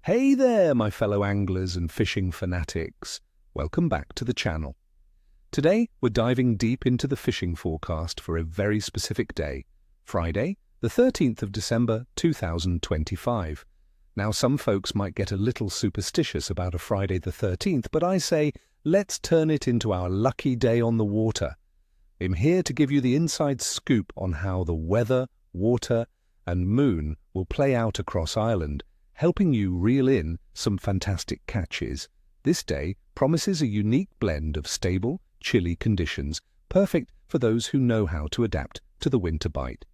Hey there, my fellow anglers and fishing fanatics. Welcome back to the channel. Today, we're diving deep into the fishing forecast for a very specific day, Friday, the 13th of December, 2025. Now, some folks might get a little superstitious about a Friday the 13th, but I say, let's turn it into our lucky day on the water. I'm here to give you the inside scoop on how the weather, water, and moon will play out across Ireland, helping you reel in some fantastic catches. This day promises a unique blend of stable, chilly conditions, perfect for those who know how to adapt to the winter bite.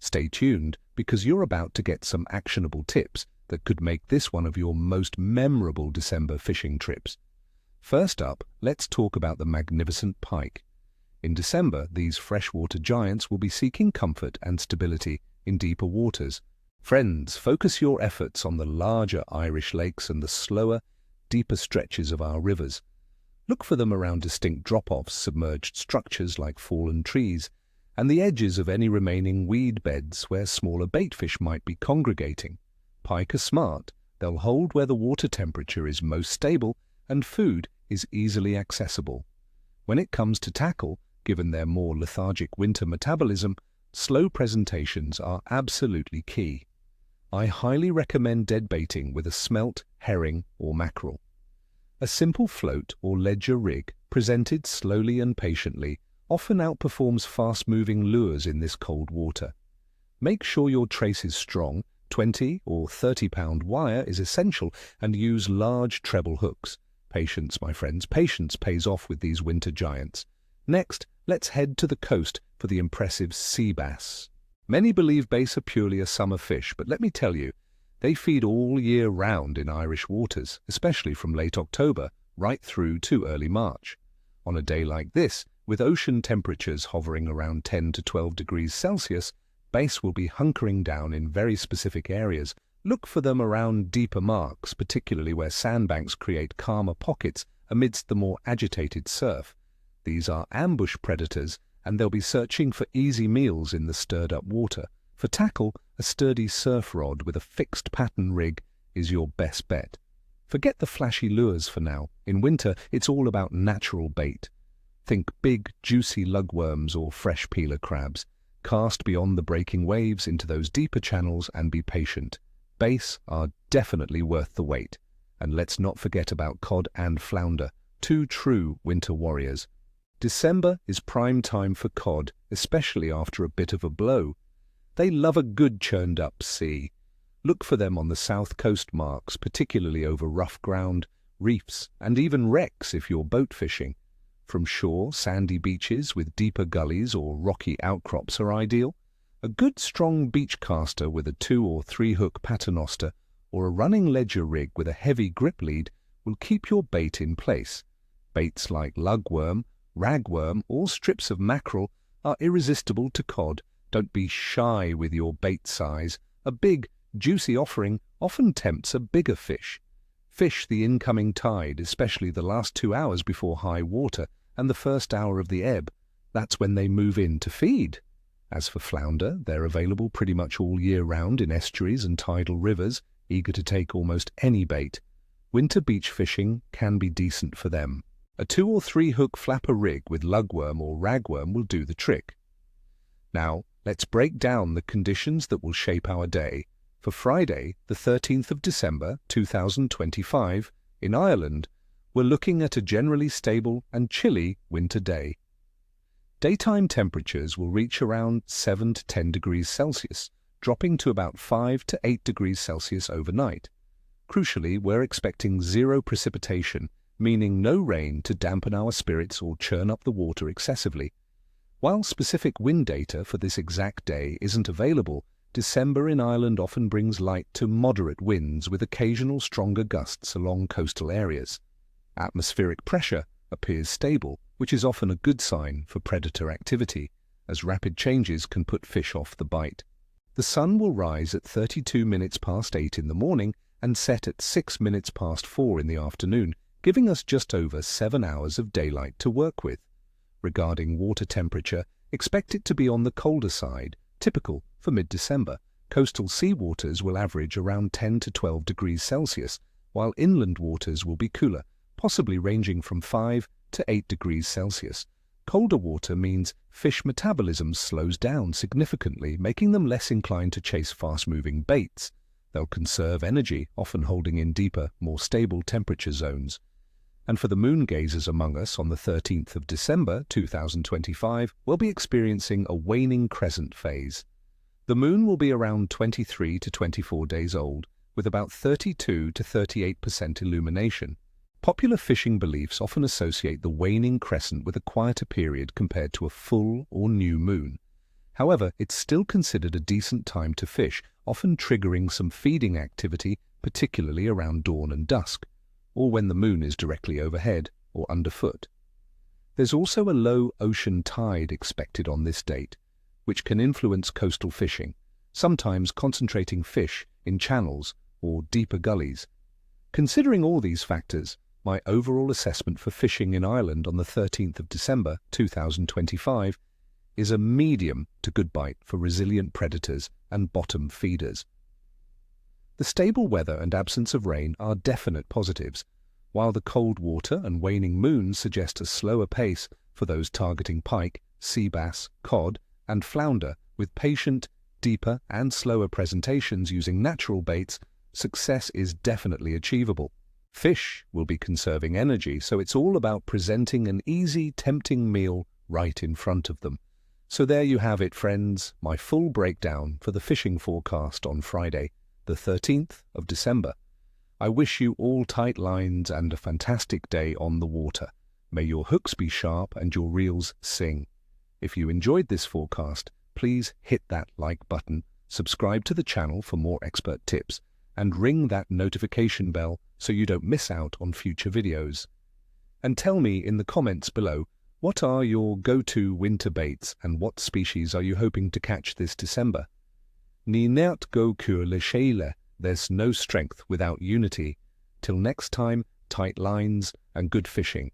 Stay tuned, because you're about to get some actionable tips that could make this one of your most memorable December fishing trips. First up, let's talk about the magnificent pike. In December, these freshwater giants will be seeking comfort and stability in deeper waters. Friends, focus your efforts on the larger Irish lakes and the slower, deeper stretches of our rivers. Look for them around distinct drop-offs, submerged structures like fallen trees, and the edges of any remaining weed beds where smaller baitfish might be congregating. Pike are smart. They'll hold where the water temperature is most stable and food is easily accessible. When it comes to tackle, given their more lethargic winter metabolism, slow presentations are absolutely key. I highly recommend deadbaiting with a smelt, herring, or mackerel. A simple float or ledger rig, presented slowly and patiently, often outperforms fast-moving lures in this cold water. Make sure your trace is strong. 20 or 30-pound wire is essential, and use large treble hooks. Patience, my friends, patience pays off with these winter giants. Next, let's head to the coast for the impressive sea bass. Many believe bass are purely a summer fish, but let me tell you, they feed all year round in Irish waters, especially from late October right through to early March. On a day like this, with ocean temperatures hovering around 10 to 12 degrees Celsius, bass will be hunkering down in very specific areas. Look for them around deeper marks, particularly where sandbanks create calmer pockets amidst the more agitated surf. These are ambush predators, and they'll be searching for easy meals in the stirred-up water. For tackle, a sturdy surf rod with a fixed pattern rig is your best bet. Forget the flashy lures for now. In winter, it's all about natural bait. Think big, juicy lugworms or fresh peeler crabs. Cast beyond the breaking waves into those deeper channels and be patient. Bass are definitely worth the wait. And let's not forget about cod and flounder, two true winter warriors. December is prime time for cod, especially after a bit of a blow. They love a good churned-up sea. Look for them on the south coast marks, particularly over rough ground, reefs, and even wrecks if you're boat fishing. From shore, sandy beaches with deeper gullies or rocky outcrops are ideal. A good strong beach caster with a 2 or 3 hook paternoster or a running ledger rig with a heavy grip lead will keep your bait in place. Baits like lugworm, ragworm, or strips of mackerel are irresistible to cod. Don't be shy with your bait size. A big, juicy offering often tempts a bigger fish. Fish the incoming tide, especially the last 2 hours before high water and the first hour of the ebb. That's when they move in to feed. As for flounder, they're available pretty much all year round in estuaries and tidal rivers, eager to take almost any bait. Winter beach fishing can be decent for them. A 2 or 3 hook flapper rig with lugworm or ragworm will do the trick. Now, let's break down the conditions that will shape our day. For Friday, the 13th of December, 2025, in Ireland, we're looking at a generally stable and chilly winter day. Daytime temperatures will reach around 7 to 10 degrees Celsius, dropping to about 5 to 8 degrees Celsius overnight. Crucially, we're expecting zero precipitation, meaning no rain to dampen our spirits or churn up the water excessively. While specific wind data for this exact day isn't available, December in Ireland often brings light to moderate winds with occasional stronger gusts along coastal areas. Atmospheric pressure appears stable, which is often a good sign for predator activity, as rapid changes can put fish off the bite. The sun will rise at 32 minutes past 8 in the morning and set at 6 minutes past 4 in the afternoon, giving us just over 7 hours of daylight to work with. Regarding water temperature, expect it to be on the colder side, typical for mid-December, Coastal sea waters will average around 10 to 12 degrees Celsius, while inland waters will be cooler, possibly ranging from 5 to 8 degrees Celsius. Colder water means fish metabolism slows down significantly, making them less inclined to chase fast-moving baits. They'll conserve energy, often holding in deeper, more stable temperature zones. And for the moon gazers among us on the 13th of December 2025, we'll be experiencing a waning crescent phase. The moon will be around 23 to 24 days old, with about 32 to 38% illumination. Popular fishing beliefs often associate the waning crescent with a quieter period compared to a full or new moon. However, it's still considered a decent time to fish, often triggering some feeding activity, particularly around dawn and dusk, or when the moon is directly overhead or underfoot. There's also a low ocean tide expected on this date, which can influence coastal fishing, sometimes concentrating fish in channels or deeper gullies. Considering all these factors, my overall assessment for fishing in Ireland on the 13th of December 2025 is a medium to good bite for resilient predators and bottom feeders. The stable weather and absence of rain are definite positives, while the cold water and waning moon suggest a slower pace for those targeting pike, sea bass, cod, and flounder. With patient, deeper, and slower presentations using natural baits, success is definitely achievable. Fish will be conserving energy, so it's all about presenting an easy, tempting meal right in front of them. So there you have it, friends, my full breakdown for the fishing forecast on Friday, the 13th of December. I wish you all tight lines and a fantastic day on the water. May your hooks be sharp and your reels sing. If you enjoyed this forecast, please hit that like button, subscribe to the channel for more expert tips, and ring that notification bell so you don't miss out on future videos. And tell me in the comments below, what are your go-to winter baits and what species are you hoping to catch this December? Ni neart go cure le shale, there's no strength without unity. Till next time, tight lines and good fishing.